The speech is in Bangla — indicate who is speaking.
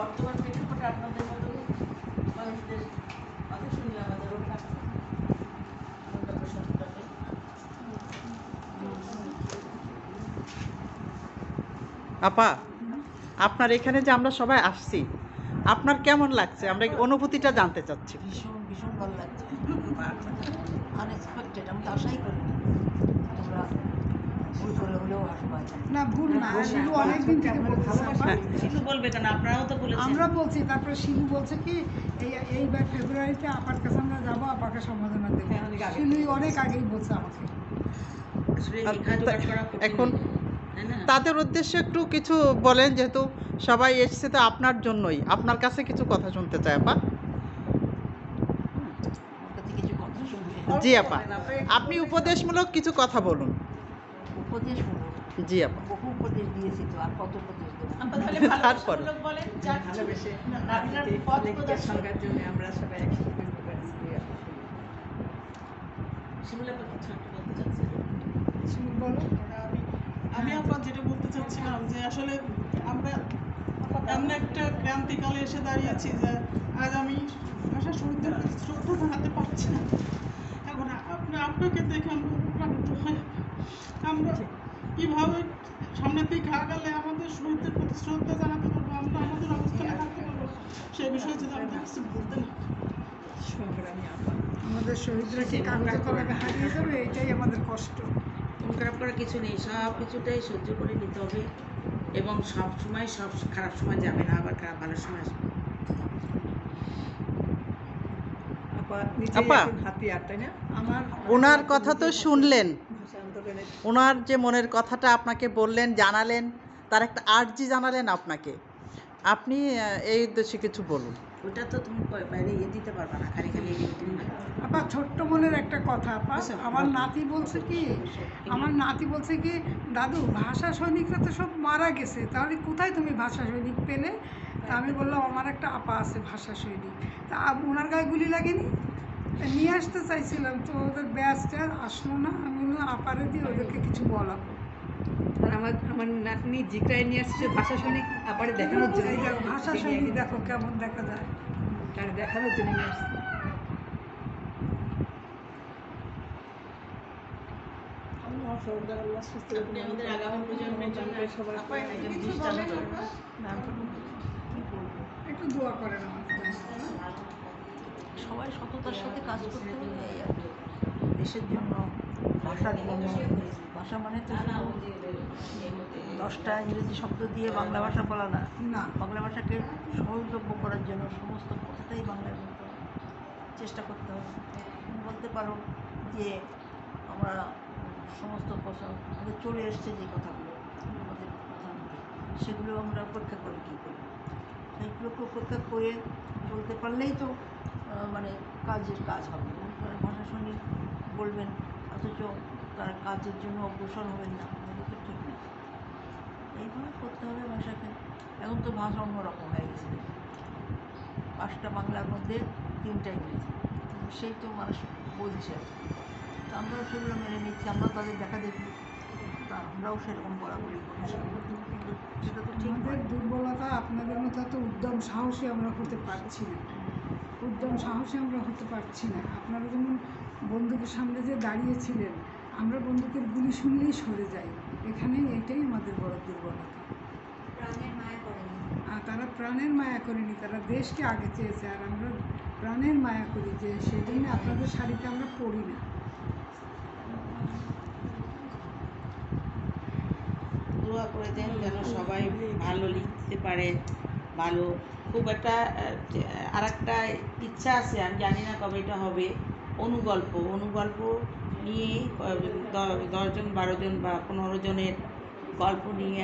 Speaker 1: বর্তমান প্রেক্ষাপটে আপনাদের মতো মানুষদের কথা শুনলে আমাদের
Speaker 2: আপা, আপনার এখানে যে আমরা সবাই আসছি, আপনার কেমন লাগছে? আমরা অনুভূতিটা জানতে চাচ্ছি।
Speaker 1: ভীষণ ভীষণ ভালো লাগছে, আনএক্সপেক্টেড। আমি তো আশাই করিনি তোমরা ভুল করে হলেও আসবা।
Speaker 3: না ভুল না, শিলু অনেকদিন থেকে বলতেছে।
Speaker 1: শিলু বলবে কেন, আপনারাও তো বলেছেন।
Speaker 3: আমরা বলছি, তারপরে শিলু বলছে কি এইবার ফেব্রুয়ারিতে আপার কাছে আমরা যাবো, আপাকে সম্বোধনা দেবো। শিলু অনেক আগেই বলছে আমাকে।
Speaker 2: এখন তাদের উদ্দেশ্যে একটু কিছু বলেন, যেহেতু সবাই এসছে তো আপনার জন্যই, আপনার কাছে কিছু কথা শুনতে চাই আপা। জি আপা, আপনি উপদেশমূলক কিছু কথা বলুন।
Speaker 1: উপদেশ হলো,
Speaker 2: জি আপা।
Speaker 1: বহু উপদেশ দিয়েছি তো, আর কত উপদেশ দেবো?
Speaker 2: তারপর
Speaker 1: বলেন ভালোবেসে
Speaker 4: সংজ্ঞার জন্য আমরা সবাই একসাথে
Speaker 3: শিলু বলো।
Speaker 5: আমি আপনার যেটা বলতে চাচ্ছিলাম যে আসলে আমরা এমন একটা ক্রান্তিকালে এসে দাঁড়িয়েছি যে আজ আমি ভাষা শহীদদের প্রতি শ্রদ্ধা জানাতে পারছি না। এখন আপনাকে দেখে আমরা অনুপ্রাণিত হই। আমরা কীভাবে সামনের দিকে আগালে আমাদের শহীদদের প্রতি শ্রদ্ধা জানাতে পারবো, আমরা আমাদের অবস্থানে থাকতে পারবো, সেই বিষয়ে যদি আমাদের কিছু বলতেন।
Speaker 3: আমাদের শহীদরা কি কাগজে কলমে হারিয়ে যাবে, এটাই আমাদের কষ্ট।
Speaker 4: মন খারাপ করার কিছু নেই, সব কিছুটাই সহ্য করে নিতে হবে এবং সব সময় সব খারাপ সময় যাবে না, আবার ভালো সময় আসবে।
Speaker 2: আপা, ওনার কথা তো শুনলেন, ওনার যে মনের কথাটা আপনাকে বললেন, জানালেন, তার একটা আর্জি জানালেন আপনাকে, আপনি এই উদ্দেশ্যে কিছু বলুন।
Speaker 4: ওটা তো তুমি বাইরে দিতে পারবে না, খালি খালি
Speaker 3: আপা ছোট্ট মনের একটা কথা আপা, আমার নাতি বলছে কি দাদু ভাষা সৈনিকরা তো সব মারা গেছে, তাহলে কোথায় তুমি ভাষা সৈনিক পেলে? তা আমি বললাম আমার একটা আপা আছে ভাষা সৈনিক। তা ওনার গায়ে গুলি লাগেনি, নিয়ে আসতে চাইছিলাম তো ওদের ব্যাচটা আসলো না। আমি বললাম আপারে দিয়ে ওদেরকে কিছু বলাবো।
Speaker 6: আর আমার নাতনি জিকরায় নিয়ে আসছে ভাষা সৈনিক আপারে দেখানোর জন্য।
Speaker 3: ভাষা সৈনিক দেখো কেমন দেখা যায়,
Speaker 6: তার দেখানোর জন্য নিয়ে আসছে।
Speaker 1: আপনি আমাদের আগামী প্রজন্মের জন্য
Speaker 3: একটু দোয়া করেন আমাদের জন্য।
Speaker 1: সবাই সততার সাথে কাজ করতে হবে, এই আর কি। দেশের জন্য, ভাষার জন্য। ভাষা মানে তো শুধু 10টা ইংরেজি শব্দ দিয়ে বাংলা ভাষা বলা না,
Speaker 3: না
Speaker 1: বাংলা ভাষাকে সহজলভ্য করার জন্য সমস্ত কথাটাই বাংলায় বলতে হবে, চেষ্টা করতে হবে। তুমি বলতে পারো যে আমরা সমস্ত কথা আমাদের চলে এসছে, যে কথাগুলো আমাদের প্রধানমন্ত্রী, সেগুলো আমরা অপেক্ষা করে কী করি? সেইগুলোকে অপেক্ষা করে চলতে পারলেই তো মানে কাজের কাজ হবে। ভাষা সৈনিক বলবেন অথচ তার কাজের জন্য অগ্রসর হবেন না, এগুলো তো ঠিক না। এইভাবে করতে হবে ভাষাকে। এখন তো ভাষা অন্যরকম হয়ে গেছে, 5টা বাংলার মধ্যে 3টা ইংরেজি, সেই তো মানুষ বলছে। তো আমরাও সেগুলো মেনে নিচ্ছি, আমরাও তাদের দেখা দেখি, তা আমরাও সেরকম বলাবলি করি, কিন্তু সেটা তো ঠিক
Speaker 3: আমাদের
Speaker 1: নয়।
Speaker 3: দুর্বলতা আপনাদের মতো এত উদ্যম সাহসী আমরা হতে পারছি না, আপনারা যেমন বন্দুকের সামনে যে দাঁড়িয়েছিলেন, আমরা বন্দুকের গুলি শুনলেই সরে যাই, এখানে এটাই আমাদের বড় দুর্বলতা। আর তারা প্রাণের মায়া করেনি, তারা দেশকে আগে চেয়েছে, আর আমরা প্রাণের মায়া করি, যে সেই জন্য আপনাদের শাড়িতে আমরা পড়ি না।
Speaker 4: দোয়া করে দেন যেন সবাই ভালো লিখতে পারে। ভালো খুব একটা আর একটা ইচ্ছা আছে, আমি জানি না কবে এটা হবে, অনুগল্প নিয়ে 10 জন 12 জন বা 15 জনের গল্প নিয়ে